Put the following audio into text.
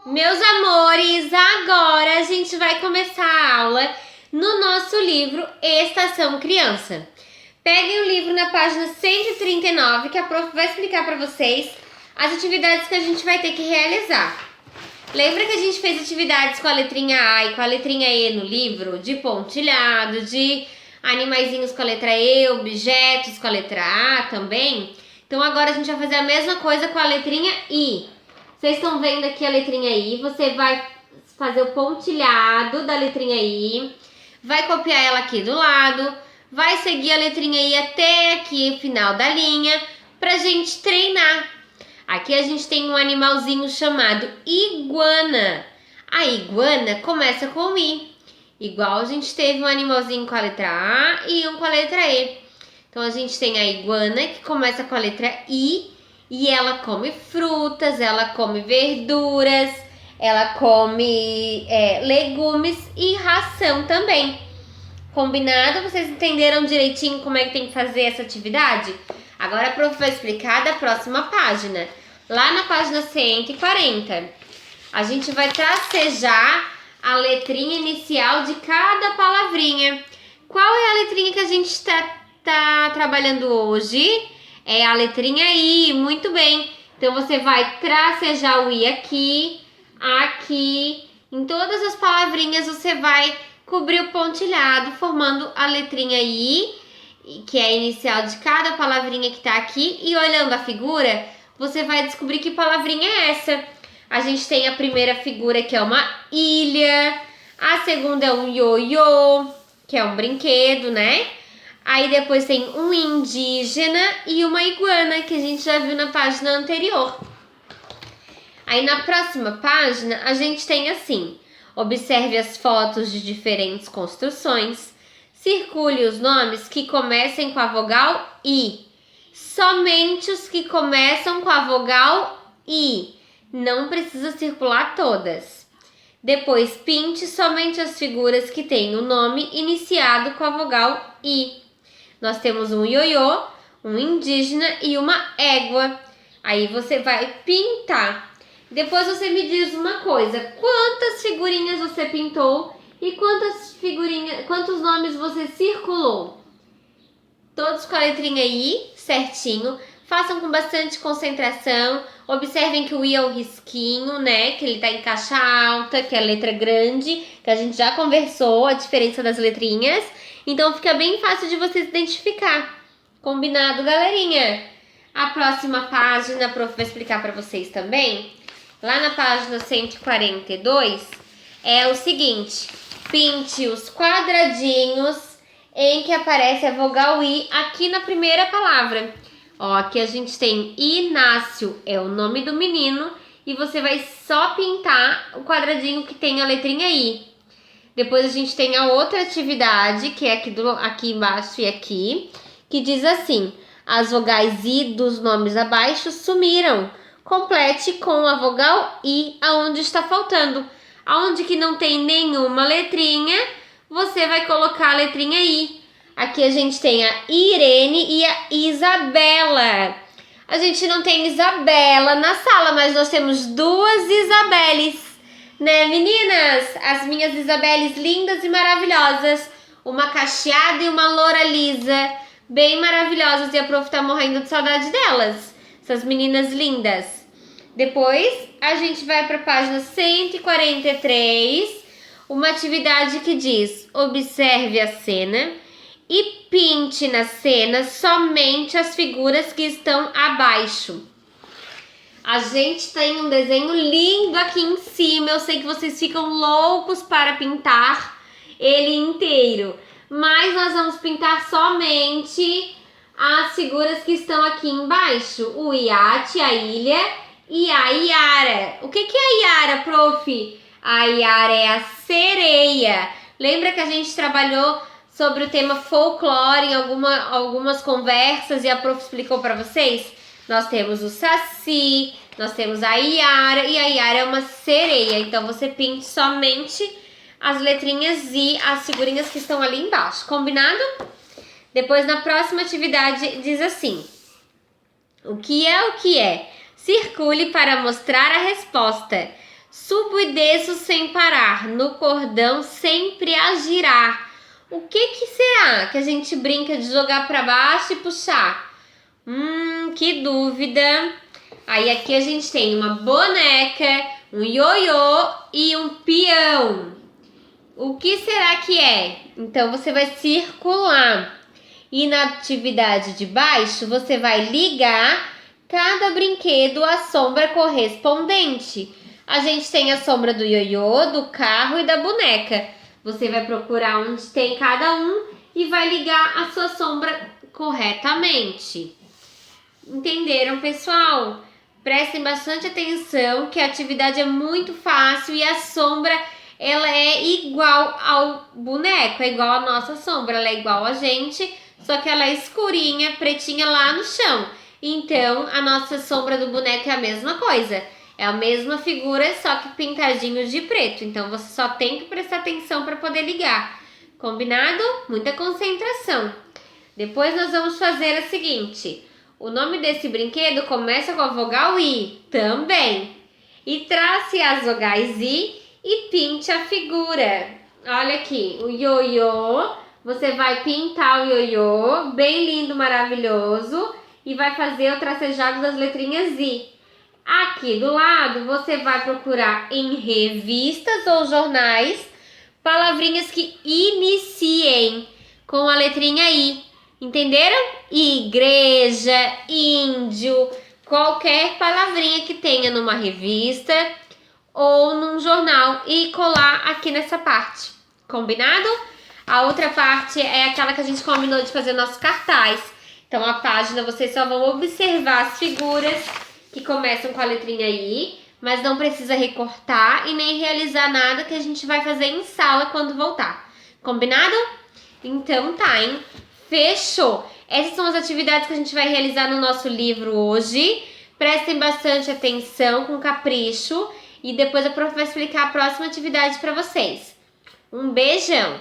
Meus amores, agora a gente vai começar a aula no nosso livro Estação Criança. Peguem o livro na página 139, que a prof vai explicar para vocês as atividades que a gente vai ter que realizar. Lembra que a gente fez atividades com a letrinha A e com a letrinha E no livro? De pontilhado, de animaizinhos com a letra E, objetos com a letra A também? Então agora a gente vai fazer a mesma coisa com a letrinha I. Vocês estão vendo aqui a letrinha I, você vai fazer o pontilhado da letrinha I, vai copiar ela aqui do lado, vai seguir a letrinha I até aqui o final da linha, pra gente treinar. Aqui a gente tem um animalzinho chamado iguana. A iguana começa com I, igual a gente teve um animalzinho com a letra A e um com a letra E. Então a gente tem a iguana que começa com a letra I, e ela come frutas, ela come verduras, ela come legumes e ração também. Combinado? Vocês entenderam direitinho como é que tem que fazer essa atividade? Agora a prof vai explicar da próxima página. Lá na página 140, a gente vai tracejar a letrinha inicial de cada palavrinha. Qual é a letrinha que a gente está trabalhando hoje? É a letrinha I, muito bem. Então, você vai tracejar o I aqui, aqui. Em todas as palavrinhas, você vai cobrir o pontilhado, formando a letrinha I, que é a inicial de cada palavrinha que está aqui. E olhando a figura, você vai descobrir que palavrinha é essa. A gente tem a primeira figura, que é uma ilha. A segunda é um ioiô, que é um brinquedo, né? Aí depois tem um indígena e uma iguana, que a gente já viu na página anterior. Aí na próxima página a gente tem assim: observe as fotos de diferentes construções, circule os nomes que comecem com a vogal I. Somente os que começam com a vogal I. Não precisa circular todas. Depois pinte somente as figuras que têm o nome iniciado com a vogal I. Nós temos um ioiô, um indígena e uma égua. Aí você vai pintar. Depois você me diz uma coisa: quantas figurinhas você pintou e quantos nomes você circulou? Todos com a letrinha I, certinho. Façam com bastante concentração. Observem que o I é o risquinho, né? Que ele tá em caixa alta, que é a letra grande, que a gente já conversou a diferença das letrinhas. Então fica bem fácil de vocês identificar. Combinado, galerinha? A próxima página a prof vai explicar para vocês também. Lá na página 142 é o seguinte: pinte os quadradinhos em que aparece a vogal I aqui na primeira palavra. Ó, aqui a gente tem Inácio, é o nome do menino, e você vai só pintar o quadradinho que tem a letrinha I. Depois a gente tem a outra atividade, que é aqui embaixo e aqui, que diz assim: as vogais I dos nomes abaixo sumiram. Complete com a vogal I aonde está faltando. Aonde que não tem nenhuma letrinha, você vai colocar a letrinha I. Aqui a gente tem a Irene e a Isabela. A gente não tem Isabela na sala, mas nós temos duas Isabeles, né, meninas? As minhas Isabeles lindas e maravilhosas. Uma cacheada e uma loura lisa. Bem maravilhosas, e a prof tá morrendo de saudade delas. Essas meninas lindas. Depois a gente vai para a página 143. Uma atividade que diz: observe a cena e pinte na cena somente as figuras que estão abaixo. A gente tem um desenho lindo aqui em cima. Eu sei que vocês ficam loucos para pintar ele inteiro, mas nós vamos pintar somente as figuras que estão aqui embaixo: o iate, a ilha e a Iara. O que é a Iara, prof? A Iara é a sereia. Lembra que a gente trabalhou sobre o tema folclore em algumas conversas e a prof explicou para vocês? Nós temos o Saci, nós temos a Iara, e a Iara é uma sereia. Então você pinte somente as letrinhas I, as figurinhas que estão ali embaixo. Combinado? Depois, na próxima atividade, diz assim: o que é o que é? Circule para mostrar a resposta. Subo e desço sem parar, no cordão sempre a girar. O que será que a gente brinca de jogar para baixo e puxar? Que dúvida. Aí aqui a gente tem uma boneca, um ioiô e um peão. O que será que é? Então você vai circular. E na atividade de baixo, você vai ligar cada brinquedo à sombra correspondente. A gente tem a sombra do ioiô, do carro e da boneca. Você vai procurar onde tem cada um e vai ligar a sua sombra corretamente. Entenderam, pessoal? Prestem bastante atenção que a atividade é muito fácil e a sombra ela é igual ao boneco, é igual a nossa sombra, ela é igual a gente, só que ela é escurinha, pretinha lá no chão. Então, a nossa sombra do boneco é a mesma coisa. É a mesma figura, só que pintadinho de preto. Então, você só tem que prestar atenção para poder ligar. Combinado? Muita concentração. Depois nós vamos fazer o seguinte. O nome desse brinquedo começa com a vogal I, também. E trace as vogais I e pinte a figura. Olha aqui, o ioiô. Você vai pintar o ioiô, bem lindo, maravilhoso. E vai fazer o tracejado das letrinhas I. Aqui do lado, você vai procurar em revistas ou jornais palavrinhas que iniciem com a letrinha I. Entenderam? Igreja, índio, qualquer palavrinha que tenha numa revista ou num jornal e colar aqui nessa parte. Combinado? A outra parte é aquela que a gente combinou de fazer nosso cartaz. Então, a página vocês só vão observar as figuras que começam com a letrinha I, mas não precisa recortar e nem realizar nada que a gente vai fazer em sala quando voltar. Combinado? Então tá, hein? Fechou! Essas são as atividades que a gente vai realizar no nosso livro hoje. Prestem bastante atenção, com capricho, e depois a prof vai explicar a próxima atividade para vocês. Um beijão!